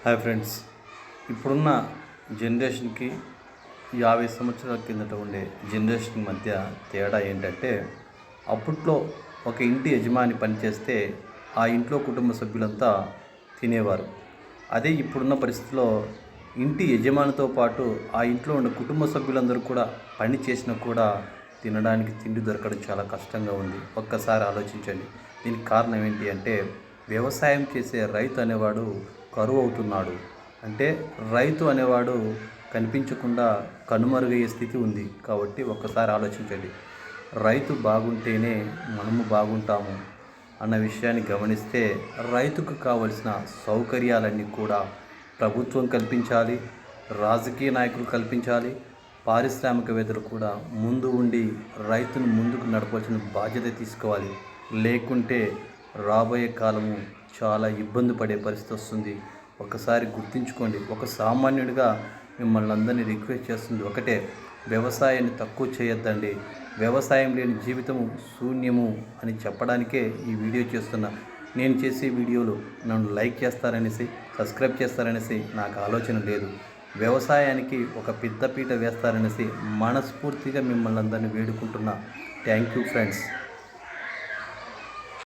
Hi friends, ఇప్పుడున్న జనరేషన్కి 50 సంవత్సరాల కిందట ఉండే జనరేషన్ మధ్య తేడా ఏంటంటే, అప్పట్లో ఒక ఇంటి యజమాని పనిచేస్తే ఆ ఇంట్లో కుటుంబ సభ్యులంతా తినేవారు. అదే ఇప్పుడున్న పరిస్థితిలో ఇంటి యజమానితో పాటు ఆ ఇంట్లో ఉన్న కుటుంబ సభ్యులందరూ కూడా పని చేసినా కూడా తినడానికి తిండి దొరకడం చాలా కష్టంగా ఉంది. ఒక్కసారి ఆలోచించండి. దీనికి కారణం ఏంటి అంటే, వ్యవసాయం చేసే రైతు అనేవాడు కరువు అవుతున్నాడు. అంటే రైతు అనేవాడు కనిపించకుండా కనుమరుగయ్యే స్థితి ఉంది. కాబట్టి ఒక్కసారి ఆలోచించండి. రైతు బాగుంటేనే మనము బాగుంటాము అన్న విషయాన్ని గమనిస్తే, రైతుకు కావలసిన సౌకర్యాలన్నీ కూడా ప్రభుత్వం కల్పించాలి, రాజకీయ నాయకులు కల్పించాలి, పారిశ్రామికవేత్తలు కూడా ముందు ఉండి రైతును ముందుకు నడపవలసిన బాధ్యత తీసుకోవాలి. లేకుంటే రాబోయే కాలము చాలా ఇబ్బంది పడే పరిస్థితి వస్తుంది. ఒకసారి గుర్తుంచుకోండి. ఒక సామాన్యుడిగా మిమ్మల్ని అందరినీ రిక్వెస్ట్ చేస్తుంది ఒకటే: వ్యవసాయాన్ని తక్కువ చేయొద్దండి. వ్యవసాయం లేని జీవితము శూన్యము అని చెప్పడానికే ఈ వీడియో చేస్తున్నా. నేను చేసే వీడియోలు నన్ను లైక్ చేస్తారనేసి, సబ్స్క్రైబ్ చేస్తారనేసి నాకు ఆలోచన లేదు. వ్యవసాయానికి ఒక పెద్దపీట వేస్తారనేసి మనస్ఫూర్తిగా మిమ్మల్ని అందరినీ వేడుకుంటున్నా. Thank you friends.